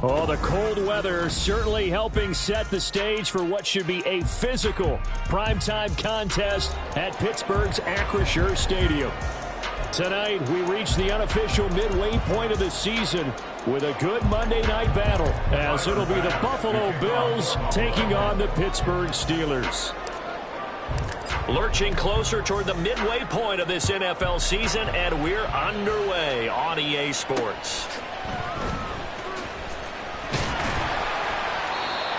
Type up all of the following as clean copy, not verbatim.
Oh, the cold weather certainly helping set the stage for what should be a physical primetime contest at Pittsburgh's Acrisure Stadium. Tonight, we reach the unofficial midway point of the season with a good Monday night battle, as it'll be the Buffalo Bills taking on the Pittsburgh Steelers. Lurching closer toward the midway point of this NFL season, and we're underway on EA Sports.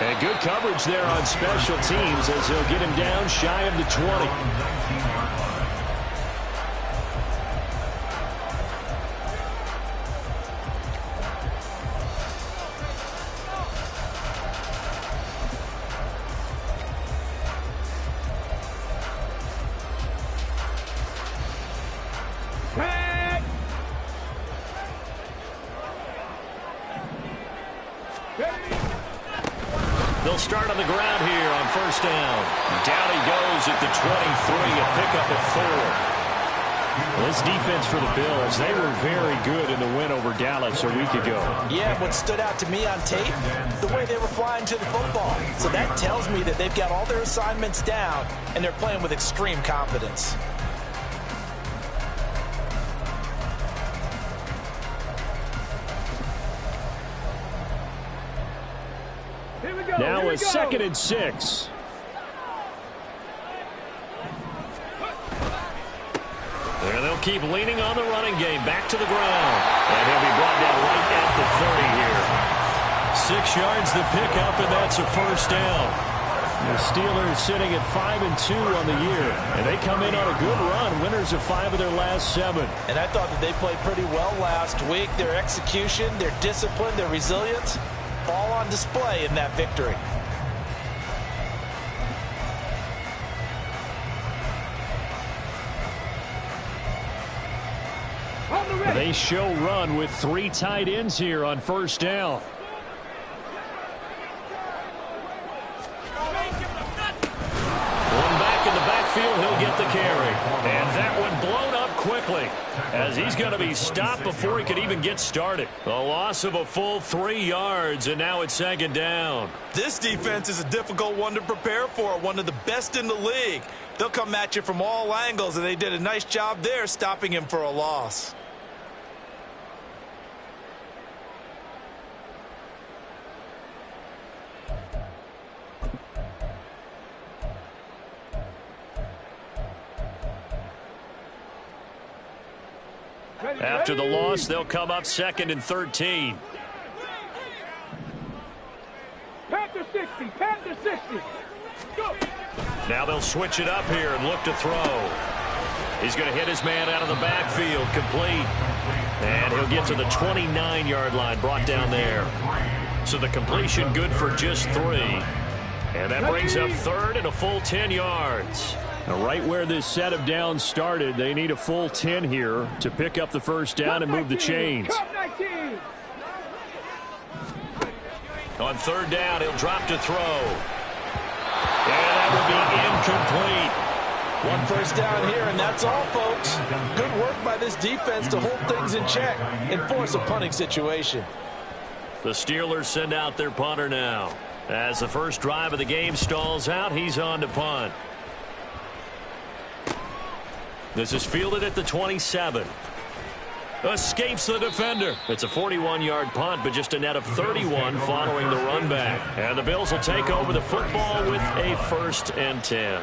And good coverage there on special teams as he'll get him down shy of the 20. They'll start on the ground here on first down. Down he goes at the 23, a pickup of 4. This defense for the Bills, they were very good in the win over Dallas a week ago. Yeah, what stood out to me on tape, the way they were flying to the football. So that tells me that they've got all their assignments down, and they're playing with extreme confidence. Now a 2nd and 6. And they'll keep leaning on the running game. Back to the ground. And he'll be brought down right at the 30 here. 6 yards the pickup, and that's a first down. The Steelers sitting at 5-2 on the year. And they come in on a good run. Winners of 5 of their last 7. And I thought that they played pretty well last week. Their execution, their discipline, their resilience, all on display in that victory. They show run with 3 tight ends here on first down. One back in the backfield, he'll get the carry. And that one blown up quickly, as he's going to be stopped before he could even get started. A loss of a full 3 yards, and now it's 2nd down. This defense is a difficult one to prepare for, one of the best in the league. They'll come at you from all angles, and they did a nice job there stopping him for a loss. After the loss, they'll come up 2nd and 13. Panther 60, Panther 60. Go. Now they'll switch it up here and look to throw. He's going to hit his man out of the backfield, complete. And he'll get to the 29-yard line, brought down there. So the completion good for just 3. And that brings up 3rd and a full 10 yards. Now, right where this set of downs started, they need a full 10 here to pick up the first down and move the chains. On 3rd down, he'll drop to throw. And that will be incomplete. One first down here, and that's all, folks. Good work by this defense to hold things in check and force a punting situation. The Steelers send out their punter now. As the first drive of the game stalls out, he's on to punt. This is fielded at the 27. Escapes the defender. It's a 41-yard punt, but just a net of 31 following the run back. And the Bills will take over the football with a 1st and 10.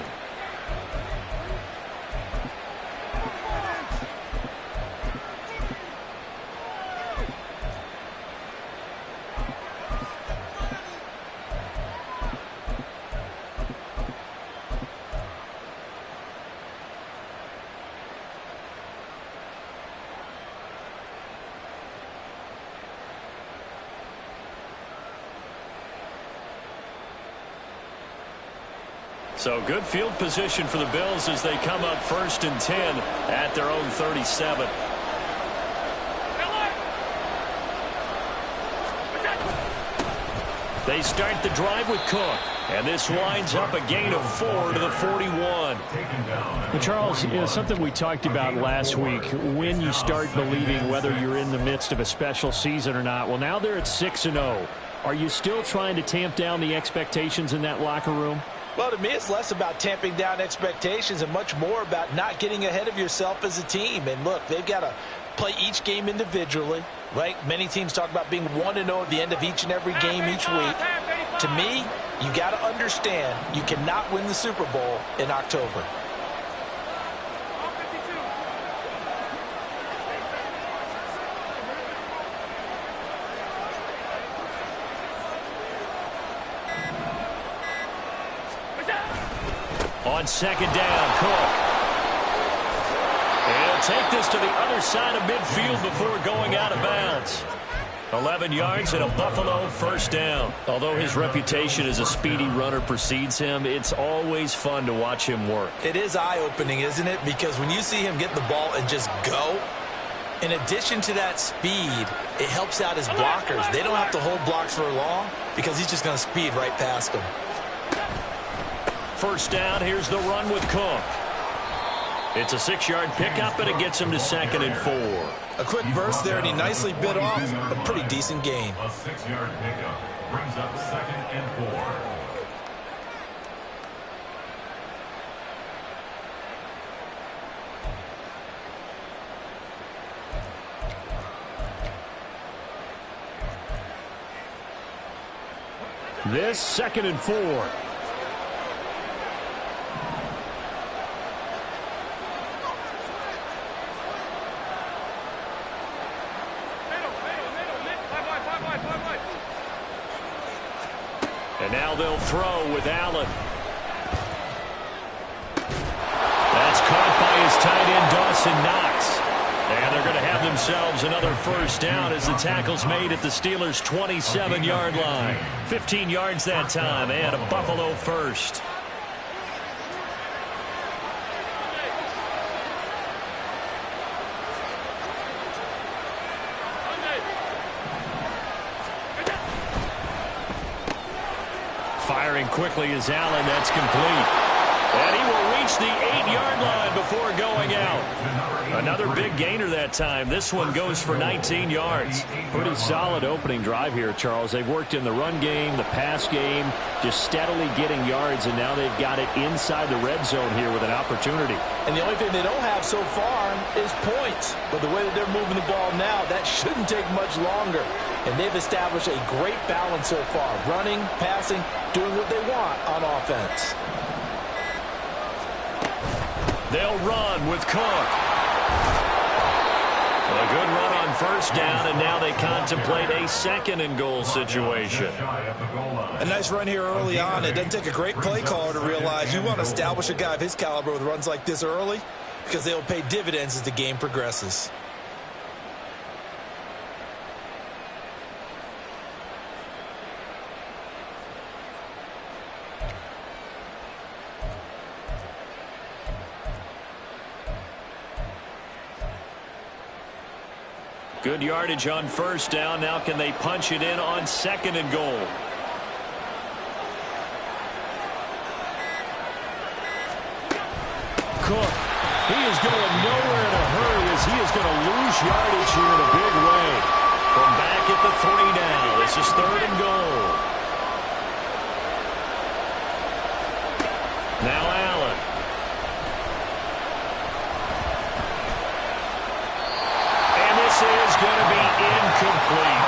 So good field position for the Bills as they come up 1st and 10 at their own 37. They start the drive with Cook. And this winds up a gain of 4 to the 41. Well, Charles, something we talked about last week, when you start believing whether you're in the midst of a special season or not. Well, now they're at 6-0. Are you still trying to tamp down the expectations in that locker room? Well, to me, it's less about tamping down expectations and much more about not getting ahead of yourself as a team. And look, they've got to play each game individually, right? Many teams talk about being 1-0 at the end of each and every game each week. To me, you got to understand you cannot win the Super Bowl in October. On second down, Cook. And he'll take this to the other side of midfield before going out of bounds. 11 yards and a Buffalo first down. Although his reputation as a speedy runner precedes him, it's always fun to watch him work. It is eye-opening, isn't it? Because when you see him get the ball and just go, in addition to that speed, it helps out his blockers. They don't have to hold blocks for long because he's just going to speed right past them. First down, here's the run with Cook. It's a 6-yard pickup, and it gets him to 2nd and 4. A quick burst there, and he nicely bit off a pretty decent gain. A 6-yard pickup brings up 2nd and 4. This 2nd and 4. And now they'll throw with Allen. That's caught by his tight end, Dawson Knox. And they're going to have themselves another first down as the tackle's made at the Steelers' 27-yard line. 15 yards that time and a Buffalo first. Firing quickly is Allen. That's complete. And he will reach the 8-yard line before going out. Another big gainer that time. This one goes for 19 yards. Pretty solid opening drive here, Charles. They've worked in the run game, the pass game, just steadily getting yards, and now they've got it inside the red zone here with an opportunity. And the only thing they don't have so far is points. But the way that they're moving the ball now, that shouldn't take much longer. And they've established a great balance so far. Running, passing, doing what they want on offense. They'll run with Cook. A good run on first down, and now they contemplate a 2nd and goal situation. A nice run here early on. It doesn't take a great play caller to realize you want to establish a guy of his caliber with runs like this early because they'll pay dividends as the game progresses. Good yardage on first down. Now can they punch it in on 2nd and goal? Cook, he is going nowhere in a hurry as he is going to lose yardage here in a big way. From back at the 3 now. This is 3rd and goal. Now Allen. And this is going to be incomplete.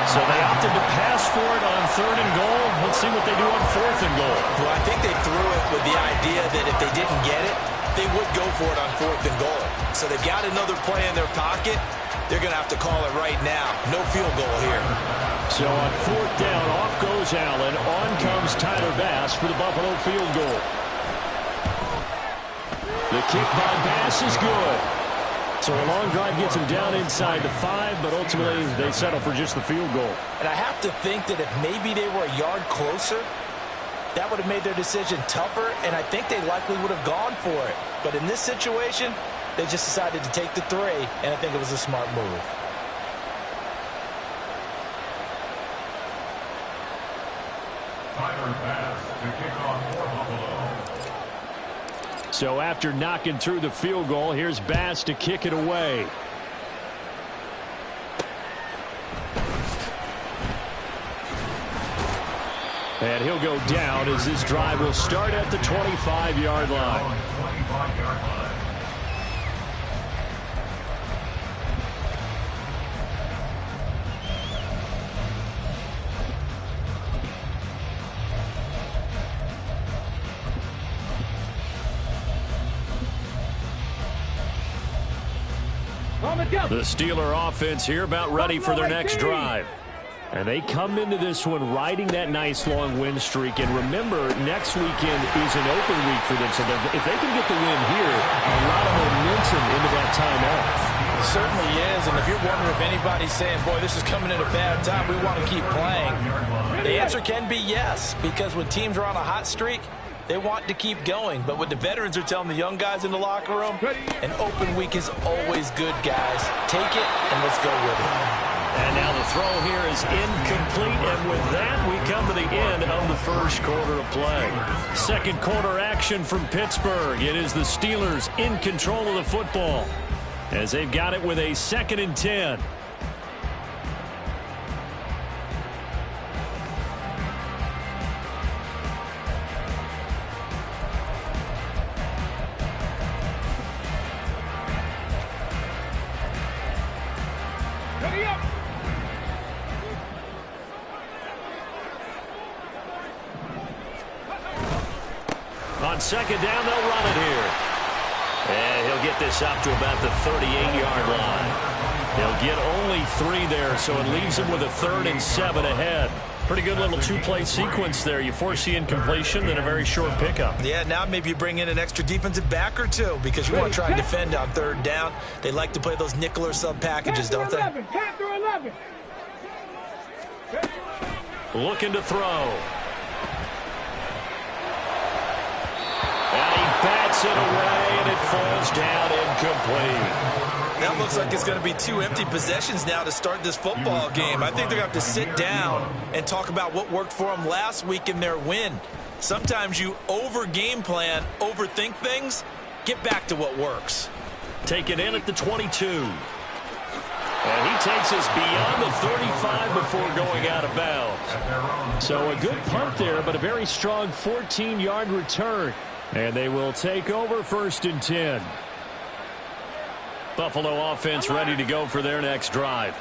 So they opted to pass for it on 3rd and goal. Let's see what they do on 4th and goal. Well, I think they threw it with the idea that if they didn't get it, they would go for it on 4th and goal. So they've got another play in their pocket. They're going to have to call it right now. No field goal here. So on 4th down, off goes Allen. On comes Tyler Bass for the Buffalo field goal. The kick by Bass is good. So a long drive gets him down inside the 5, but ultimately they settle for just the field goal. And I have to think that if maybe they were a yard closer, that would have made their decision tougher, and I think they likely would have gone for it. But in this situation, they just decided to take the 3, and I think it was a smart move. Tyler Bass to kick off for Buffalo. So after knocking through the field goal, here's Bass to kick it away. And he'll go down as this drive will start at the 25-yard line. The Steeler offense here about ready for their next drive. And they come into this one riding that nice long win streak. And remember, next weekend is an open week for them. So if they can get the win here, a lot of momentum into that time off. It certainly is. And if you're wondering if anybody's saying, boy, this is coming at a bad time, we want to keep playing, the answer can be yes. Because when teams are on a hot streak, they want to keep going. But what the veterans are telling the young guys in the locker room, an open week is always good, guys. Take it and let's go with it. And now the throw here is incomplete. And with that, we come to the end of the first quarter of play. Second quarter action from Pittsburgh. It is the Steelers in control of the football as they've got it with a 2nd and 10. On second down, they'll run it here. And he'll get this up to about the 38-yard line. He'll get only 3 there, so it leaves him with a 3rd and 7 ahead. Pretty good little 2-play sequence there. You force the incompletion, then a very short pickup. Yeah, now maybe you bring in an extra defensive back or two because you want to try and defend on 3rd down. They like to play those nickel or sub packages, don't they? 10 through 11. Looking to throw. And he bats it away, and it falls down incomplete. That looks like it's going to be 2 empty possessions now to start this football game. I think they're going to have to sit down and talk about what worked for them last week in their win. Sometimes you over-game plan, overthink things, get back to what works. Taken in at the 22. And he takes us beyond the 35 before going out of bounds. So a good punt there, but a very strong 14-yard return. And they will take over 1st and 10. Buffalo offense ready to go for their next drive.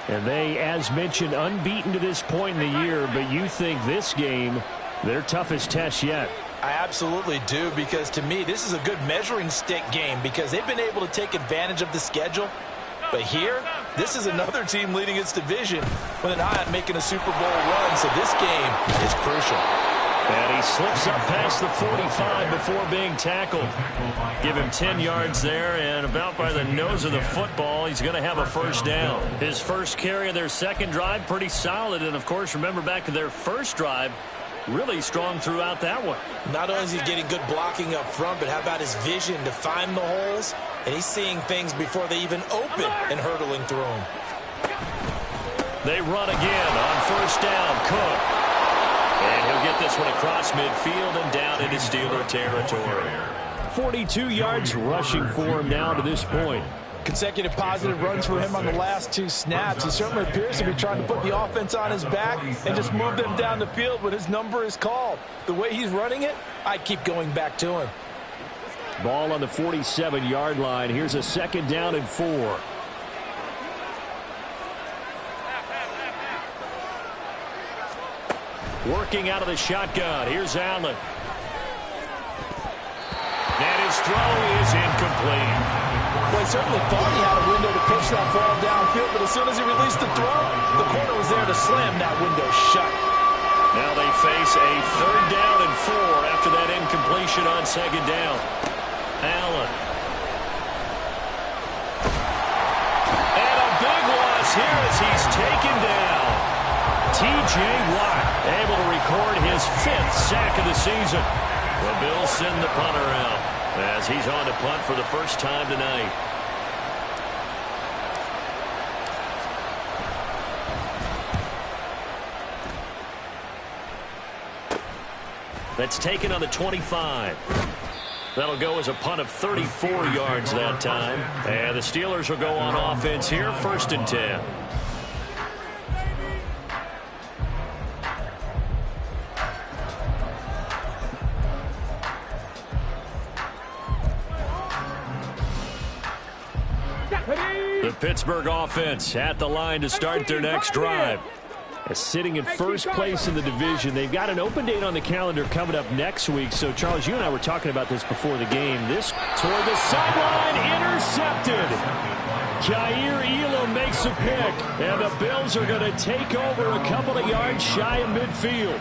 And they, as mentioned, unbeaten to this point in the year, but you think this game, their toughest test yet. I absolutely do, because to me, this is a good measuring stick game because they've been able to take advantage of the schedule. But here, this is another team leading its division with an eye on making a Super Bowl run, so this game is crucial. And he slips up past the 45 before being tackled. Give him 10 yards there, and about by the nose of the football, he's going to have a 1st down. His first carry of their second drive, pretty solid. And, of course, remember back to their first drive, really strong throughout that one. Not only is he getting good blocking up front, but how about his vision to find the holes? And he's seeing things before they even open and hurdling through them. They run again on 1st down. Cook. And he'll get this one across midfield and down into Steeler territory. 42 yards rushing for him now to this point. Consecutive positive runs for him on the last 2 snaps. He certainly appears to be trying to put the offense on his back and just move them down the field when his number is called. The way he's running it, I keep going back to him. Ball on the 47-yard line. Here's a 2nd down and 4. Working out of the shotgun. Here's Allen. And his throw is incomplete. Well, he certainly thought he had a window to pitch that ball downfield, but as soon as he released the throw, the corner was there to slam that window shut. Now they face a 3rd down and 4 after that incompletion on 2nd down. Allen. And a big loss here as he's taken down. T.J. Watt able to record his 5th sack of the season. The Bills send the punter out as he's on to punt for the first time tonight. That's taken on the 25. That'll go as a punt of 34 yards that time. And the Steelers will go on offense here, 1st and 10. The Pittsburgh offense at the line to start their next drive. Sitting in first place in the division. They've got an open date on the calendar coming up next week. So, Charles, you and I were talking about this before the game. This toward the sideline, intercepted. Jair Elam makes a pick, and the Bills are going to take over a couple of yards shy of midfield.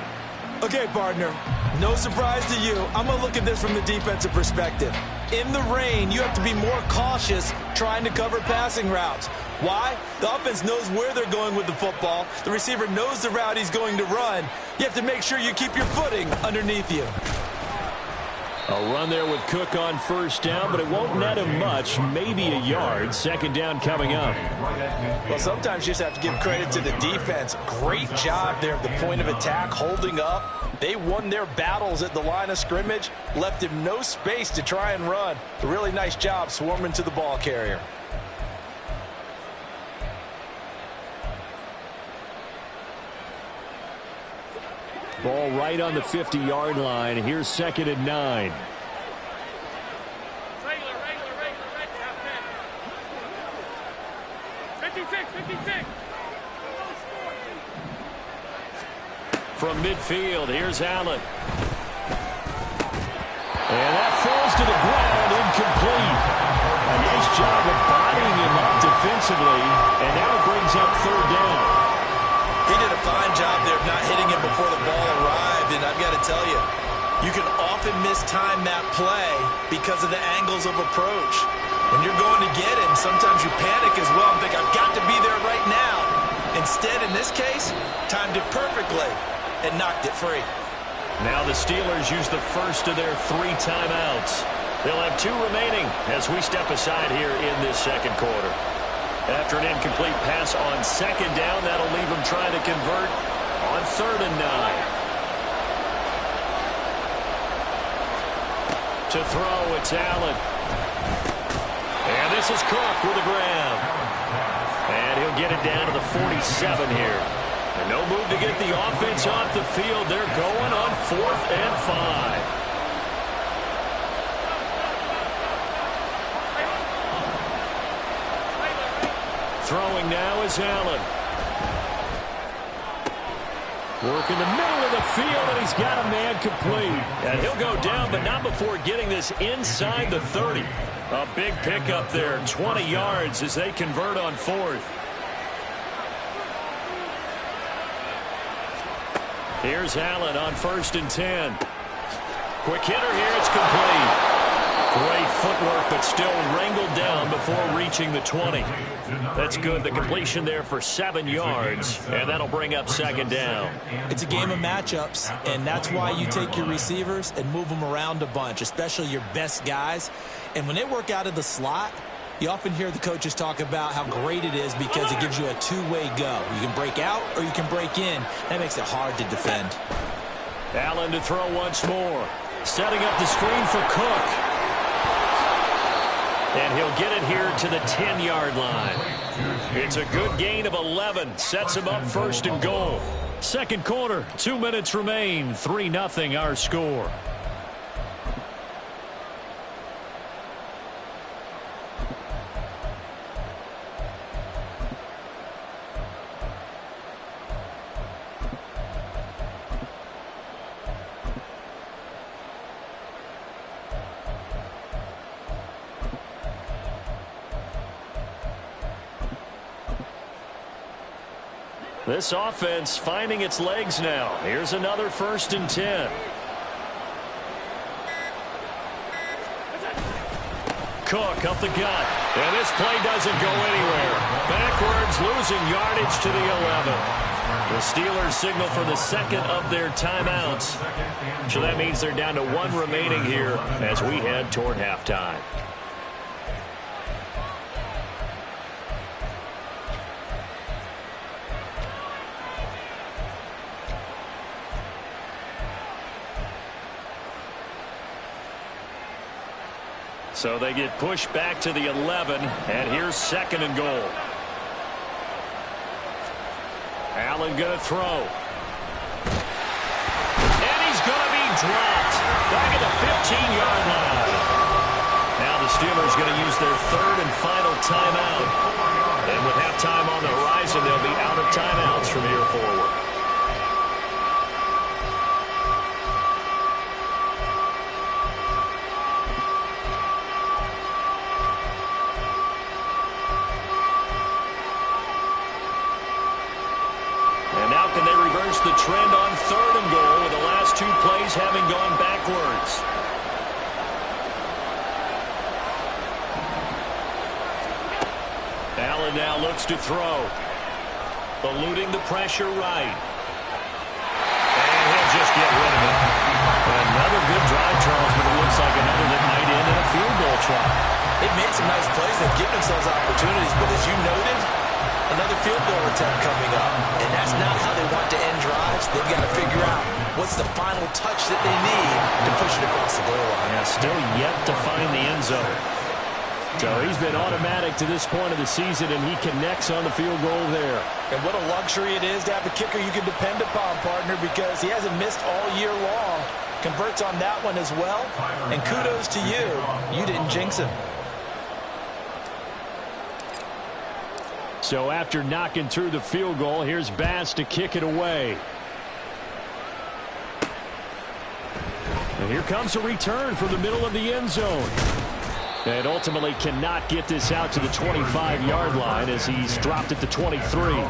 Okay, partner, no surprise to you. I'm going to look at this from the defensive perspective. In the rain, you have to be more cautious trying to cover passing routes. Why? The offense knows where they're going with the football. The receiver knows the route he's going to run. You have to make sure you keep your footing underneath you. A run there with Cook on 1st down, but it won't net him much, maybe a yard. 2nd down coming up. Well, sometimes you just have to give credit to the defense. Great job there at the point of attack, holding up. They won their battles at the line of scrimmage, left him no space to try and run. A really nice job swarming to the ball carrier. Ball right on the 50-yard line. Here's 2nd and 9. From midfield, here's Allen. And that falls to the ground, incomplete. A nice job of bodying him up defensively, and now it brings up 3rd down. He did a fine job there of not hitting him before the ball arrived, and I've got to tell you, you can often mistime that play because of the angles of approach. When you're going to get him, sometimes you panic as well and think, I've got to be there right now. Instead, in this case, timed it perfectly and knocked it free. Now the Steelers use the first of their 3 timeouts. They'll have 2 remaining as we step aside here in this 2nd quarter. After an incomplete pass on 2nd down, that'll leave them trying to convert on 3rd and 9. To throw, it's Allen. And this is Cook with the grab. And he'll get it down to the 47 here. And no move to get the offense off the field. They're going on 4th and 5. Throwing now is Allen. Work in the middle of the field, and he's got a man complete. And he'll go down, but not before getting this inside the 30. A big pickup there, 20 yards as they convert on 4th. Here's Allen on 1st and 10. Quick hitter here, it's complete. Great footwork, but still wrangled down before reaching the 20. That's good. The completion there for 7 yards, and that'll bring up 2nd down. It's a game of matchups, and that's why you take your receivers and move them around a bunch, especially your best guys. And when they work out of the slot, you often hear the coaches talk about how great it is because it gives you a 2-way go. You can break out or you can break in. That makes it hard to defend. Allen to throw once more. Setting up the screen for Cook. And he'll get it here to the 10-yard line. It's a good gain of 11. Sets him up 1st and goal. 2nd quarter, 2 minutes remain. 3-0 our score. This offense finding its legs now. Here's another 1st and 10. Cook up the gut. And this play doesn't go anywhere. Backwards, losing yardage to the 11. The Steelers signal for the 2nd of their timeouts. So that means they're down to 1 remaining here as we head toward halftime. So they get pushed back to the 11, and here's 2nd and goal. Allen going to throw. And he's going to be dropped back at the 15-yard line. Now the Steelers going to use their 3rd and final timeout. And with halftime on the horizon, they'll be out of timeouts from here forward. Can they reverse the trend on 3rd and goal with the last 2 plays having gone backwards? Allen now looks to throw. Eluding the pressure right. And he'll just get rid of it. Another good drive, Charles, but it looks like another that might end in a field goal try. They've made some nice plays. They've given themselves opportunities, but as you noted, another field goal attempt coming up. And that's not how they want to end drives. They've got to figure out what's the final touch that they need to push it across the goal line. Yeah, still yet to find the end zone. So he's been automatic to this point of the season, and he connects on the field goal there. And what a luxury it is to have a kicker you can depend upon, partner, because he hasn't missed all year long. Converts on that one as well. And kudos to you. You didn't jinx him. So after knocking through the field goal, here's Bass to kick it away. And here comes a return from the middle of the end zone. And ultimately cannot get this out to the 25-yard line as he's dropped at the 23.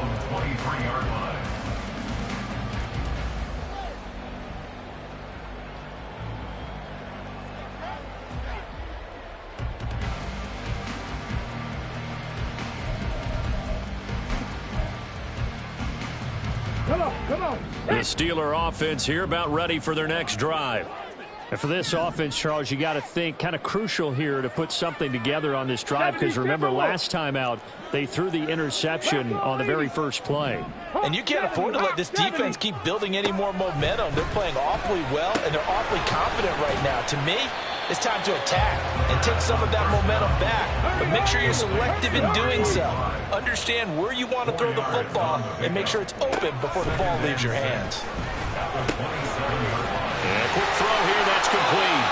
Come on. The Steeler offense here about ready for their next drive. And for this offense, Charles, you got to think kind of crucial here to put something together on this drive, because remember last time out they threw the interception on the very first play. And you can't afford to let this defense keep building any more momentum. They're playing awfully well, and they're awfully confident right now. To me, it's time to attack and take some of that momentum back. But make sure you're selective in doing so. Understand where you want to throw the football and make sure it's open before the ball leaves your hands. And a quick throw here, that's complete.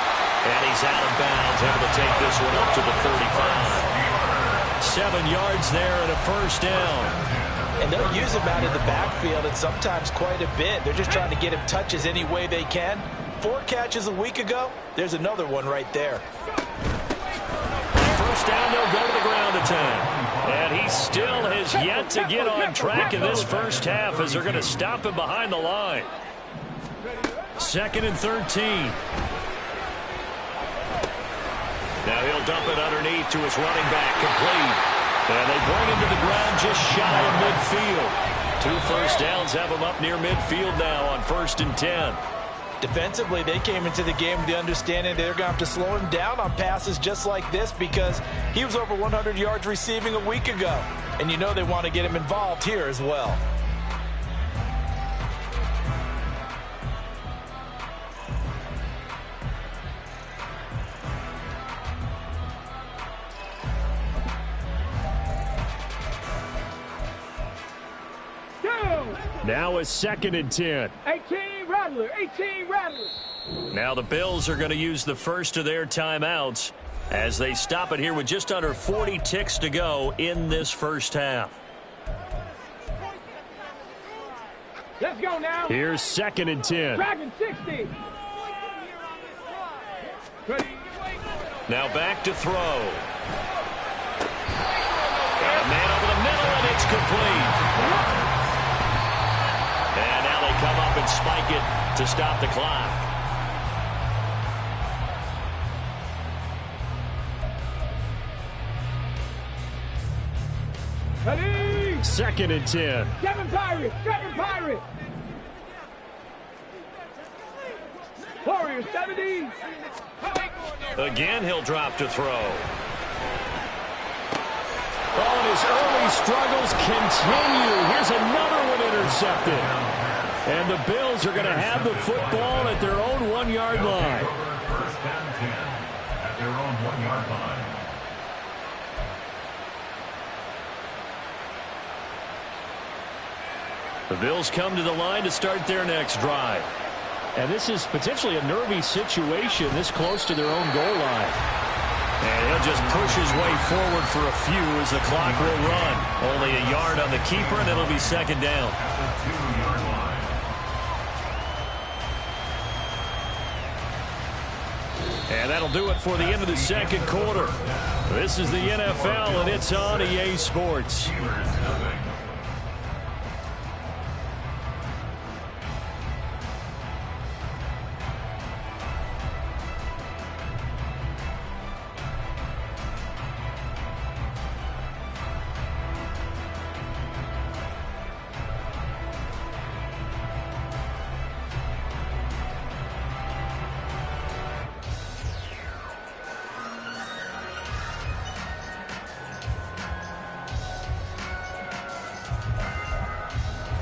And he's out of bounds, able to take this one up to the 35. 7 yards there and a first down. And they'll use him out of the backfield, and sometimes quite a bit. They're just trying to get him touches any way they can. 4 catches a week ago. There's another one right there. First down, they'll go to the ground attack. And he still has yet to get on track in this first half as they're going to stop him behind the line. 2nd and 13. Now he'll dump it underneath to his running back, complete. And they bring him to the ground just shy of midfield. 2 first downs have him up near midfield now on 1st and 10. Defensively, they came into the game with the understanding they're going to have to slow him down on passes just like this, because he was over 100 yards receiving a week ago. And you know they want to get him involved here as well. Now a 2nd and 10. 18 Rattler. Now the Bills are going to use the first of their timeouts as they stop it here with just under 40 ticks to go in this first half. Let's go now. Here's 2nd and 10. Dragon 60. Now back to throw. Got a man over the middle, and it's complete. And now they come up and spike it to stop the clock. Ready? 2nd and 10. Seven Pirates. Warriors 70. Again, he'll drop to throw. Oh, and his early struggles continue. Here's another one intercepted. And the Bills are going to have the football at their own 1-yard line. their own 1-yard line. The Bills come to the line to start their next drive. And this is potentially a nervy situation this close to their own goal line. And he'll just push his way forward for a few as the clock will run. Only a yard on the keeper, and it'll be second down. At the 2-yard line. And that'll do it for the end of the second quarter. This is the NFL, and it's on EA Sports. Steelers, nothing.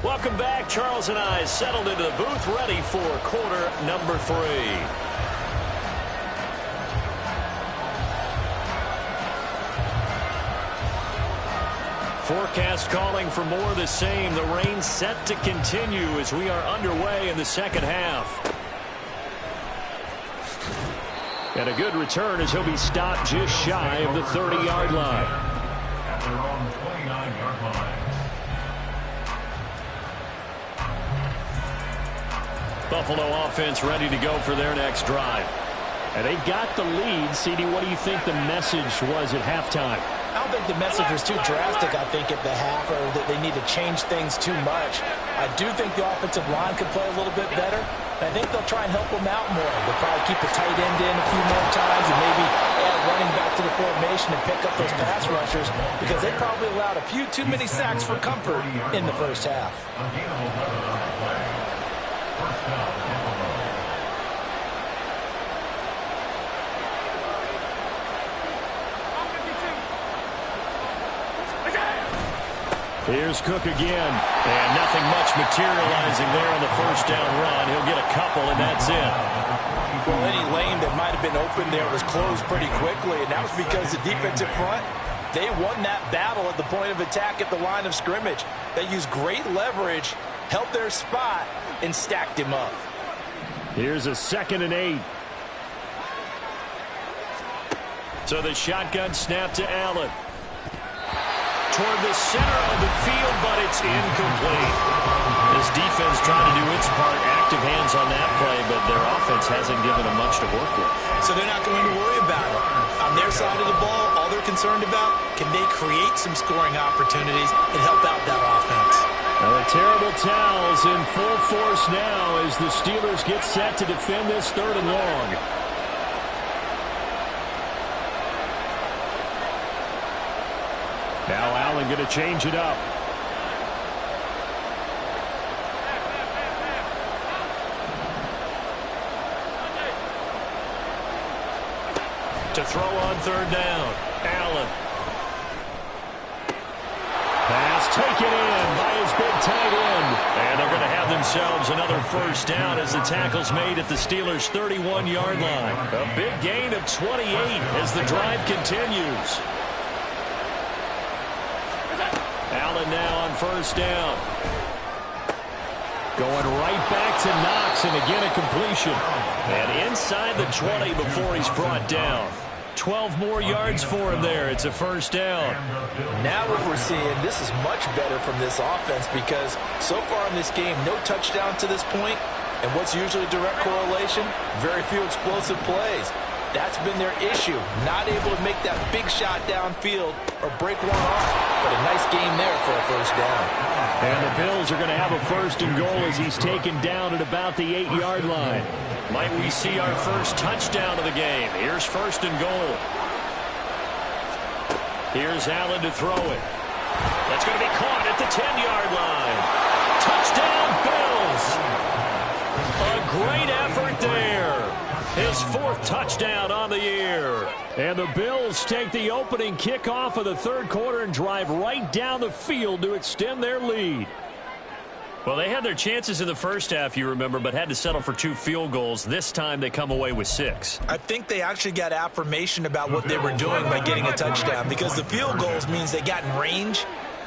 Welcome back. Charles and I settled into the booth, ready for quarter number 3. Forecast calling for more of the same. The rain set to continue as we are underway in the second half. And a good return as he'll be stopped just shy of the 30-yard line. At their own 29-yard line. Buffalo offense ready to go for their next drive. And they've got the lead. CD, what do you think the message was at halftime? I don't think the message was too drastic, I think, at the half, or that they need to change things too much. I do think the offensive line could play a little bit better. I think they'll try and help them out more. They'll probably keep the tight end in a few more times and maybe add running back to the formation and pick up those pass rushers, because they probably allowed a few too many sacks for comfort in the first half. A gain of 11 on the play. First down, Buffalo. Here's Cook again. And nothing much materializing there on the first down run. He'll get a couple, and that's it. Well, any lane that might have been open there was closed pretty quickly, and that was because the defensive front, they won that battle at the point of attack at the line of scrimmage. They used great leverage, held their spot, and stacked him up. Here's a 2nd and 8. So the shotgun snap to Allen. Toward the center of the field, but it's incomplete. This defense trying to do its part. Active hands on that play, but their offense hasn't given them much to work with. So they're not going to worry about it. On their side of the ball, all they're concerned about, can they create some scoring opportunities and help out that offense? Well, the terrible towels in full force now as the Steelers get set to defend this 3rd and long. Now Allen going to change it up. To throw on 3rd down, Allen. Pass taken in by his big tight end. And they're going to have themselves another first down as the tackle's made at the Steelers' 31-yard line. A big gain of 28 as the drive continues. Allen now on first down. Going right back to Knox, and again a completion. And inside the 20 before he's brought down. 12 more yards for him there. It's a first down. Now what we're seeing, this is much better from this offense, because so far in this game, no touchdown to this point, and what's usually a direct correlation? Very few explosive plays. That's been their issue, not able to make that big shot downfield or break one off, but a nice game there for a first down. And the Bills are going to have a 1st and goal as he's taken down at about the 8-yard line. Might we see our first touchdown of the game? Here's 1st and goal. Here's Allen to throw it. That's going to be caught at the 10-yard line. Touchdown, Bills! A great effort there. His 4th touchdown on the year. And the Bills take the opening kickoff of the 3rd quarter and drive right down the field to extend their lead. Well, they had their chances in the first half, you remember, but had to settle for 2 field goals. This time they come away with 6. I think they actually got affirmation about what they were doing by getting a touchdown, because the field goals means they got in range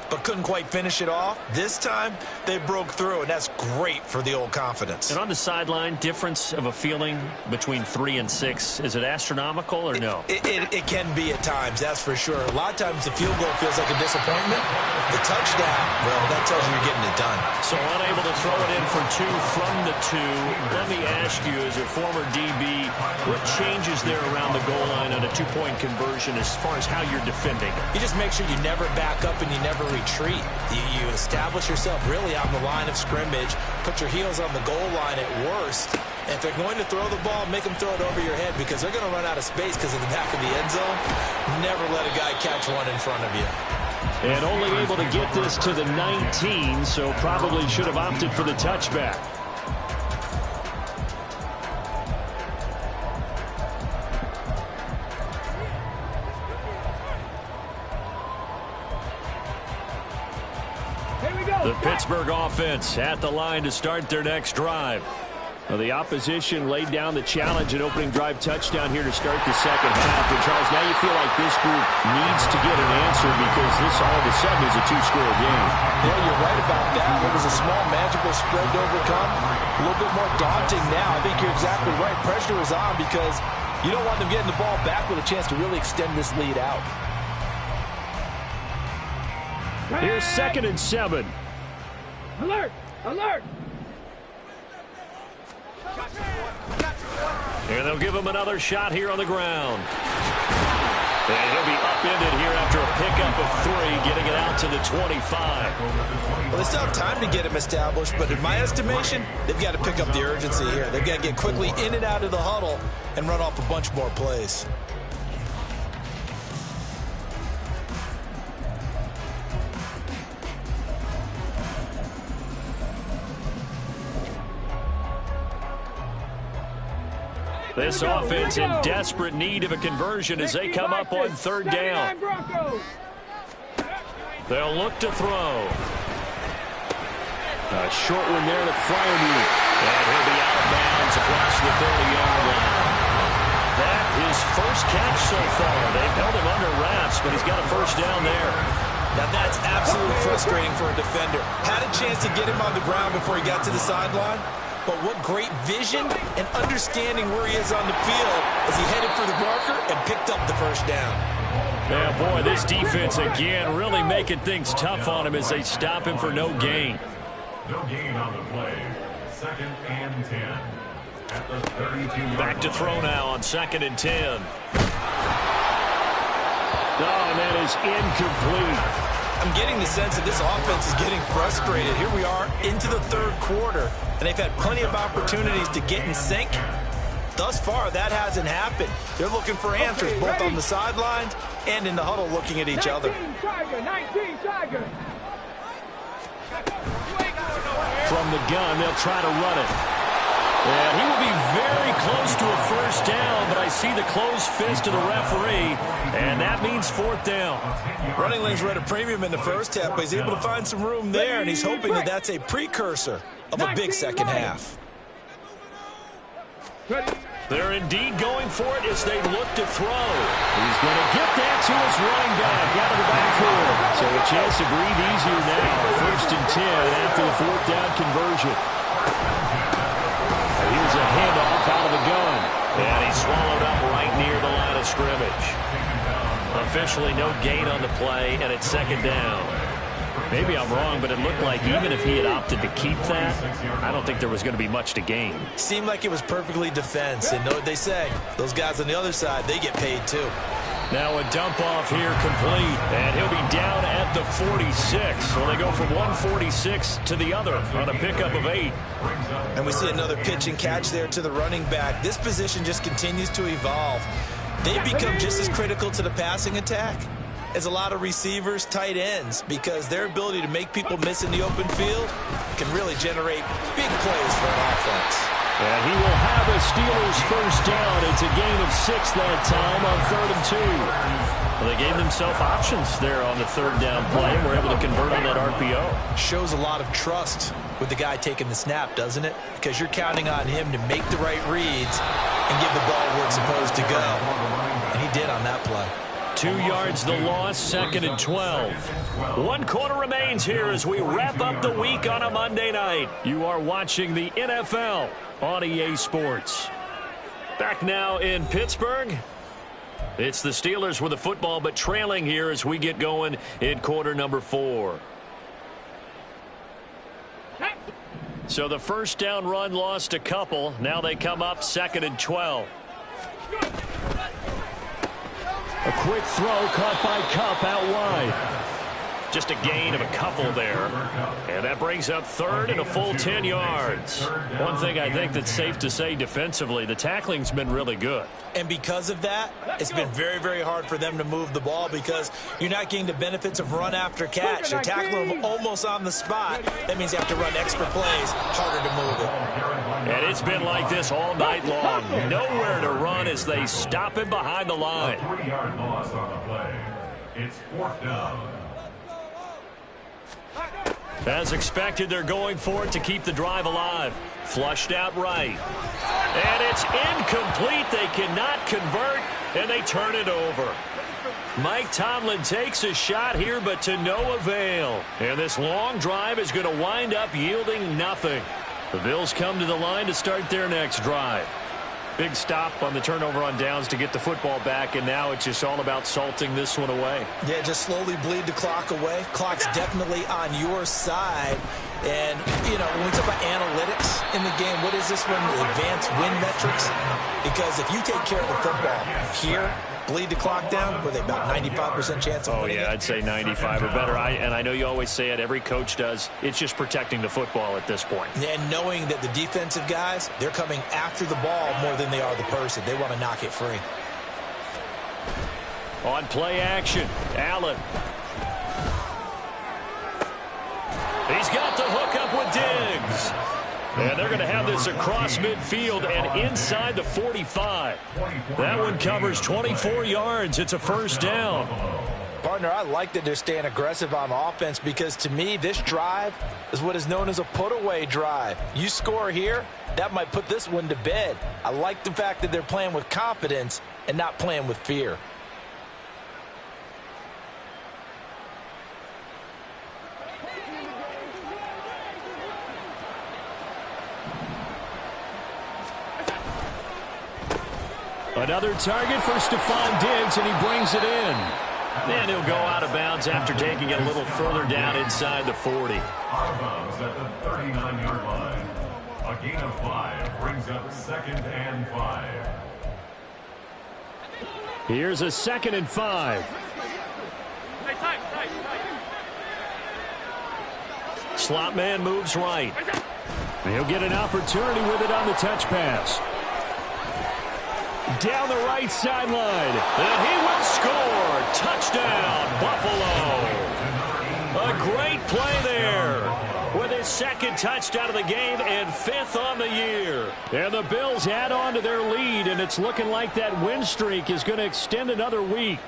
but couldn't quite finish it off. This time, they broke through, and that's great for the old confidence. And on the sideline, difference of a feeling between 3 and 6, is it astronomical or no? It can be at times, that's for sure. A lot of times the field goal feels like a disappointment. The touchdown, well, that tells you you're getting it done. So unable to throw it in for 2 from the 2. Let me ask you, as a former DB, what changes there around the goal line on a 2-point conversion as far as how you're defending? You just make sure you never back up and you never retreat. You establish yourself really on the line of scrimmage, put your heels on the goal line at worst, and if they're going to throw the ball, make them throw it over your head, because they're going to run out of space because of the back of the end zone. Never let a guy catch one in front of you. And only able to get this to the 19, so probably should have opted for the touchback. The Pittsburgh offense at the line to start their next drive. Well, the opposition laid down the challenge and opening drive touchdown here to start the second half. And, Charles, now you feel like this group needs to get an answer, because this all of a sudden is a 2-score game. Yeah, you're right about that. It was a small, magical spread to overcome. A little bit more daunting now. I think you're exactly right. Pressure is on, because you don't want them getting the ball back with a chance to really extend this lead out. Here's 2nd and 7. Alert! Alert! And they'll give him another shot here on the ground. And he'll be upended here after a pickup of 3, getting it out to the 25. Well, they still have time to get him established, but in my estimation, they've got to pick up the urgency here. They've got to get quickly in and out of the huddle and run off a bunch more plays. This offense in desperate need of a conversion as they come up on 3rd down. They'll look to throw. A short one there to Freiermuth. And he'll be out of bounds across the 30-yard line. That his first catch so far. They've held him under wraps, but he's got a first down there. Now that's absolutely frustrating for a defender. Had a chance to get him on the ground before he got to the sideline. But what great vision and understanding where he is on the field as he headed for the marker and picked up the first down. Yeah, boy, this defense again really making things tough on him as they stop him for no gain. No gain on the play. 2nd and 10. At the 32-yard Back to throw now on 2nd and 10. Oh, and that is incomplete. I'm getting the sense that this offense is getting frustrated. Here we are into the 3rd quarter, and they've had plenty of opportunities to get in sync. Thus far, that hasn't happened. They're looking for answers both on the sidelines and in the huddle looking at each other. 19 Tiger. From the gun, they'll try to run it. And he will be very close to a first down, but I see the closed fist of the referee, and that means 4th down. Running lanes were at a premium in the first half, but he's able to find some room there, and he's hoping that that's a precursor of a big second half. They're indeed going for it as they look to throw. He's going to get that to his running back out of the backfield. So a chance to breathe easier now. 1st and 10 after the 4th down conversion. Here's a handoff out of the gun. And he's swallowed up right near the line of scrimmage. Officially no gain on the play, and it's 2nd down. Maybe I'm wrong, but it looked like even if he had opted to keep that, I don't think there was going to be much to gain. Seemed like it was perfectly defense, and know what they say. Those guys on the other side, they get paid too. Now a dump off here complete, and he'll be down at the 46. So they go from 146 to the other on a pickup of 8. And we see another pitch and catch there to the running back. This position just continues to evolve. They become just as critical to the passing attack as a lot of receivers, tight ends, because their ability to make people miss in the open field can really generate big plays for an offense. And he will have a Steelers first down. It's a gain of 6 that time on 3rd and 2. Well, they gave themselves options there on the third down play and were able to convert on that RPO. Shows a lot of trust with the guy taking the snap, doesn't it? Because you're counting on him to make the right reads and give the ball where it's supposed to go. And he did on that play. 2 yards the loss, 2nd and 12. 1 quarter remains here as we wrap up the week on a Monday night. You are watching the NFL on EA Sports. Back now in Pittsburgh. It's the Steelers with the football, but trailing here as we get going in quarter number 4. So the first down run lost a couple. Now they come up 2nd and 12. A quick throw caught by Kupp out wide. Just a gain of a couple there. And that brings up 3rd and a full 10 yards. One thing I think that's safe to say defensively, the tackling's been really good. And because of that, it's been very, very hard for them to move the ball because you're not getting the benefits of run after catch. They're tackling them almost on the spot. That means you have to run extra plays, harder to move it. And it's been like this all night long. Nowhere to run as they stop him behind the line. 3-yard loss on the play. It's 4th down. As expected, they're going for it to keep the drive alive. Flushed out right. And it's incomplete. They cannot convert, and they turn it over. Mike Tomlin takes a shot here, but to no avail. And this long drive is going to wind up yielding nothing. The Bills come to the line to start their next drive. Big stop on the turnover on downs to get the football back, and now it's just all about salting this one away. Yeah, just slowly bleed the clock away. Clock's definitely on your side. And, you know, when we talk about analytics in the game, what is this one? Advanced win metrics? Because if you take care of the football here, bleed the clock down, were they about 95% chance of winning it? I'd say 95 or better. And I know you always say it, every coach does. It's just protecting the football at this point. And knowing that the defensive guys, they're coming after the ball more than they are the person. They want to knock it free. On play action, Allen. He's got the hook up with Diggs. And they're going to have this across midfield and inside the 45. That one covers 24 yards. It's a first down. Partner, I like that they're staying aggressive on offense because to me, this drive is what is known as a put-away drive. You score here, that might put this one to bed. I like the fact that they're playing with confidence and not playing with fear. Another target for Stephon Diggs, and he brings it in. And he'll go out of bounds after taking it a little further down inside the 40. Out of bounds at the 39-yard line. A gain of 5 brings up 2nd and 5. Here's a 2nd and 5. Slot man moves right. And he'll get an opportunity with it on the touch pass. Down the right sideline. And he will score. Touchdown, Buffalo. A great play there with his 2nd touchdown of the game and 5th on the year. And the Bills add on to their lead, and it's looking like that win streak is going to extend another week.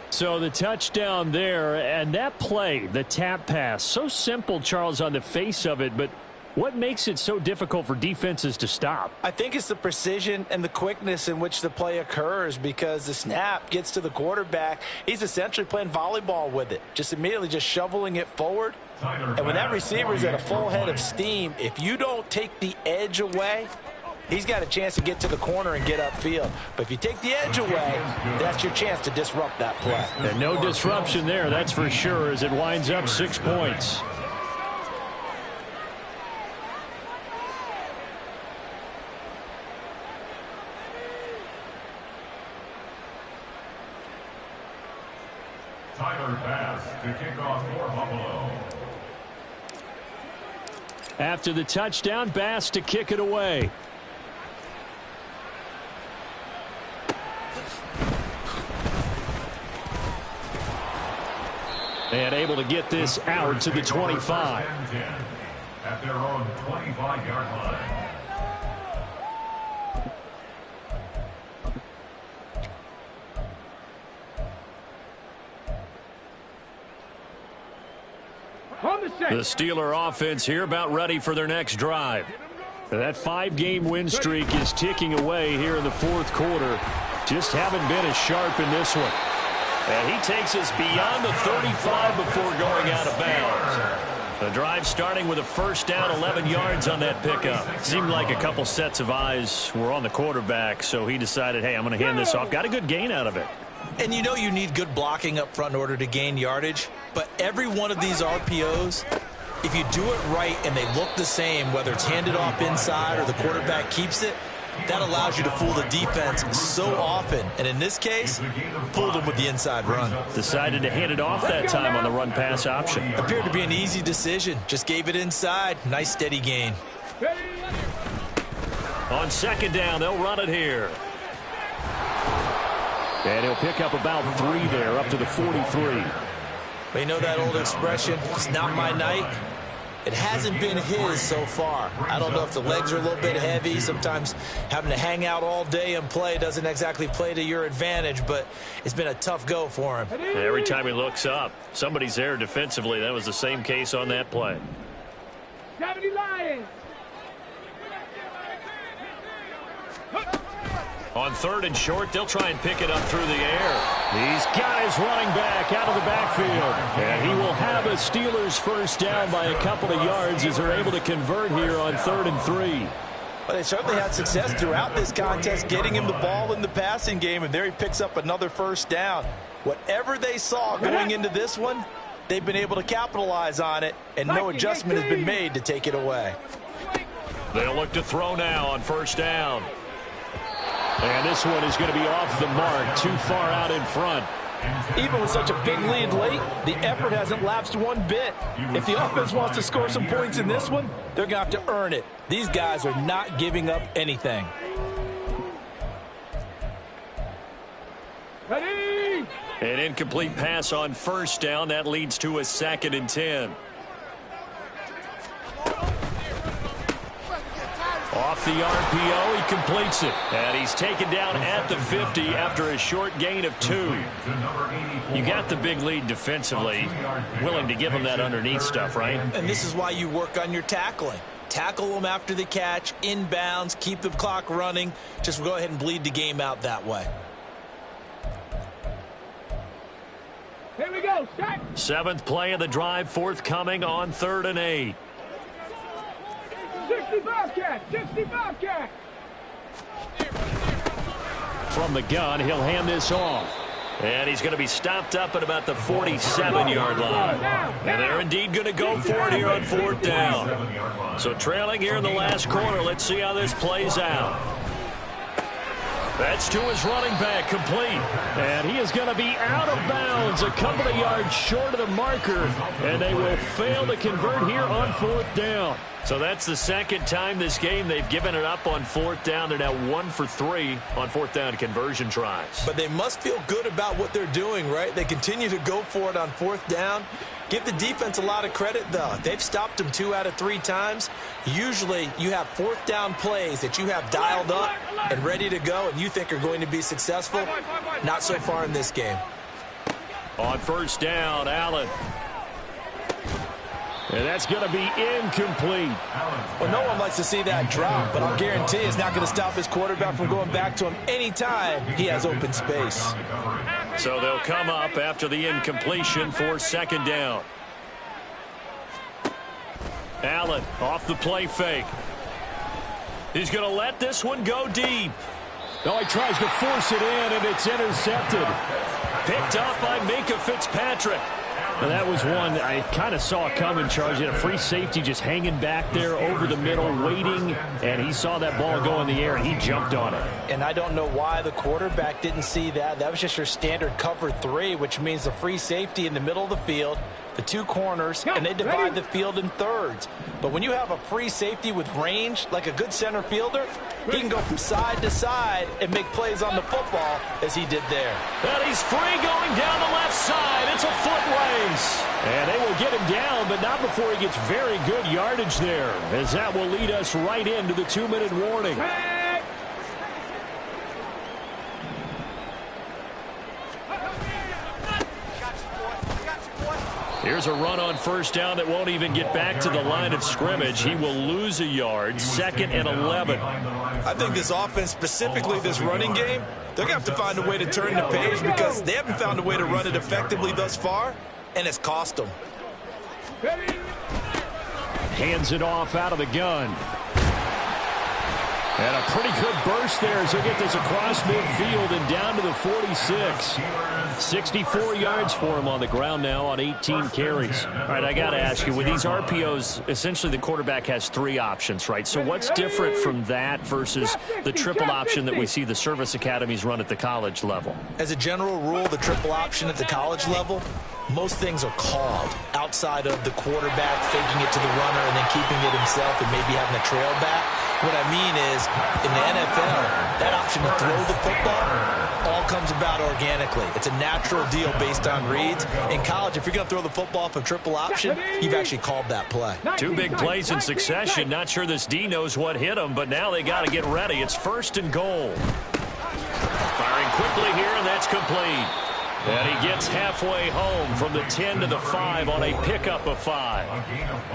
So the touchdown there, and that play, the tap pass, so simple, Charles, on the face of it, but what makes it so difficult for defenses to stop? I think it's the precision and the quickness in which the play occurs because the snap gets to the quarterback. He's essentially playing volleyball with it, just immediately just shoveling it forward. And when that receiver's at a full head of steam, if you don't take the edge away, he's got a chance to get to the corner and get upfield. But if you take the edge away, that's your chance to disrupt that play. And no disruption there, that's for sure, as it winds up 6 points. Tyler Bass to kick off for Buffalo. After the touchdown, Bass to kick it away. And able to get this out to the 25. At their own 25-yard line. The Steeler offense here about ready for their next drive. That 5-game win streak is ticking away here in the fourth quarter. Just haven't been as sharp in this one. And he takes us beyond the 35 before going out of bounds. The drive starting with a first down, 11 yards on that pickup. Seemed like a couple sets of eyes were on the quarterback, so he decided, hey, I'm going to hand this off. Got a good gain out of it. And you know you need good blocking up front in order to gain yardage. But every one of these RPOs, if you do it right and they look the same, whether it's handed off inside or the quarterback keeps it, that allows you to fool the defense so often. And in this case, fooled them with the inside run. Decided to hand it off that time on the run-pass option. Appeared to be an easy decision. Just gave it inside. Nice steady gain. On second down, they'll run it here. And he'll pick up about 3 there, up to the 43. But you know that old expression, it's not my night? It hasn't been his so far. I don't know if the legs are a little bit heavy. Sometimes having to hang out all day and play doesn't exactly play to your advantage, but it's been a tough go for him. Every time he looks up, somebody's there defensively. That was the same case on that play. 70 Lions. On third and short, they'll try and pick it up through the air. He's got his running back out of the backfield. And he will have a Steelers first down by a couple of yards as they're able to convert here on 3rd and 3. Well, they certainly had success throughout this contest getting him the ball in the passing game, and there he picks up another first down. Whatever they saw going into this one, they've been able to capitalize on it, and no adjustment has been made to take it away. They'll look to throw now on first down. And this one is going to be off the mark, too far out in front. Even with such a big lead late, the effort hasn't lapsed one bit. If the offense wants to score some points in this one, they're going to have to earn it. These guys are not giving up anything. Ready? An incomplete pass on first down. That leads to a 2nd and 10. Off the RPO, he completes it. And he's taken down at the 50 after a short gain of 2. You got the big lead defensively. Willing to give him that underneath stuff, right? And this is why you work on your tackling. Tackle them after the catch, inbounds, keep the clock running. Just go ahead and bleed the game out that way. Here we go. Start. 7th play of the drive, forthcoming on 3rd and 8. 65 cat. 65 cat. From the gun, he'll hand this off. And he's going to be stopped up at about the 47-yard line. And they're indeed going to go for it here on 4th down. So trailing here in the last quarter. Let's see how this plays out. That's to his running back, complete. And he is going to be out of bounds, a couple of yards short of the marker. And they will fail to convert here on 4th down. So that's the second time this game they've given it up on 4th down. They're now 1 for 3 on 4th down conversion tries. But they must feel good about what they're doing, right? They continue to go for it on 4th down. Give the defense a lot of credit, though. They've stopped them 2 out of 3 times. Usually you have 4th down plays that you have dialed up and ready to go and you think are going to be successful. Not so far in this game. On first down, Allen. And that's going to be incomplete. Well, no one likes to see that drop, but I'll guarantee it's not going to stop his quarterback from going back to him anytime he has open space. So they'll come up after the incompletion for 2nd down. Allen off the play fake. He's going to let this one go deep. No, he tries to force it in, and it's intercepted. Picked up by Minkah Fitzpatrick. And that was one I kind of saw coming, Charles. He had a free safety just hanging back there over the middle, waiting, and he saw that ball go in the air, and he jumped on it. And I don't know why the quarterback didn't see that. That was just your standard cover 3, which means the free safety in the middle of the field, the 2 corners, and they divide the field in thirds. But when you have a free safety with range, like a good center fielder, he can go from side to side and make plays on the football as he did there. And he's free going down the left side. It's a foot race. And they will get him down, but not before he gets very good yardage there, as that will lead us right into the 2-minute warning. Here's a run on first down that won't even get back to the line of scrimmage. He will lose a yard, 2nd and 11. I think this offense, specifically this running game, they're going to have to find a way to turn the page because they haven't found a way to run it effectively thus far, and it's cost them. Hands it off out of the gun. And a pretty good burst there as he'll get this across midfield and down to the 46. 64 yards for him on the ground now on 18 carries. All right, I got to ask you, with these RPOs, essentially the quarterback has 3 options, right? So what's different from that versus the triple option that we see the service academies run at the college level? As a general rule, the triple option at the college level, most things are called outside of the quarterback faking it to the runner and then keeping it himself and maybe having a trail back. What I mean is, in the NFL, that option to throw the football all comes about organically. It's a natural deal based on reads. In college, if you're going to throw the football for triple option, you've actually called that play. 2 big plays in succession. Not sure this D knows what hit him, but now they got to get ready. It's 1st and goal. Firing quickly here, and that's complete. And he gets halfway home from the 10 to the 5 on a pickup of 5.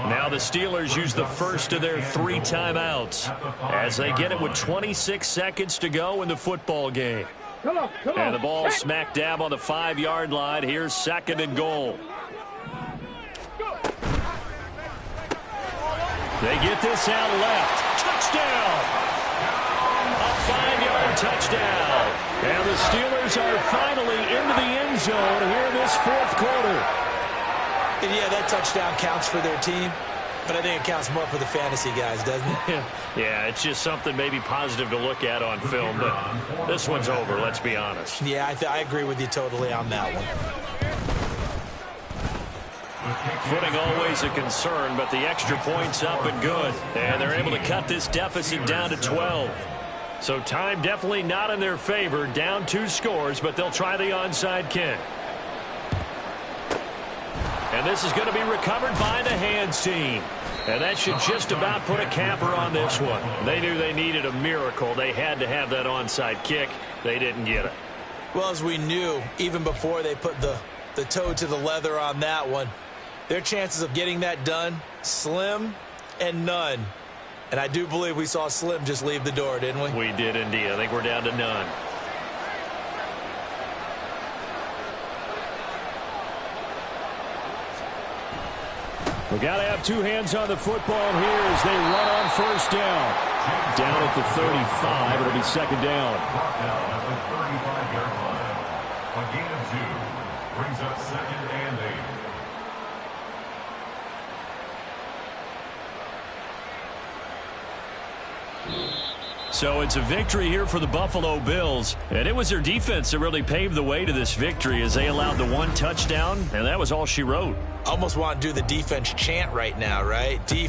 Now the Steelers use the first of their 3 timeouts as they get it with 26 seconds to go in the football game. And the ball smack dab on the 5-yard line. Here's 2nd and goal. They get this out left. Touchdown! A 5-yard touchdown. And the Steelers are finally into the end zone here in this 4th quarter. And yeah, that touchdown counts for their team, but I think it counts more for the fantasy guys, doesn't it? Yeah, it's just something maybe positive to look at on film, but this one's over, let's be honest. Yeah, I agree with you totally on that one. Footing always a concern, but the extra point's up and good. And they're able to cut this deficit down to 12. So time definitely not in their favor. Down 2 scores, but they'll try the onside kick. And this is going to be recovered by the hands team. And that should just about put a capper on this one. They knew they needed a miracle. They had to have that onside kick. They didn't get it. Well, as we knew, even before they put the toe to the leather on that one, their chances of getting that done, slim and none. And I do believe we saw Slim just leave the door, didn't we? We did indeed. I think we're down to none. We got to have 2 hands on the football here as they run on first down. Down at the 35, it'll be 2nd down. Brought down at the 35-yard line. A gain of 2 brings up 2nd and 8. So it's a victory here for the Buffalo Bills. And it was their defense that really paved the way to this victory as they allowed the 1 touchdown, and that was all she wrote. Almost want to do the defense chant right now, right? Defense.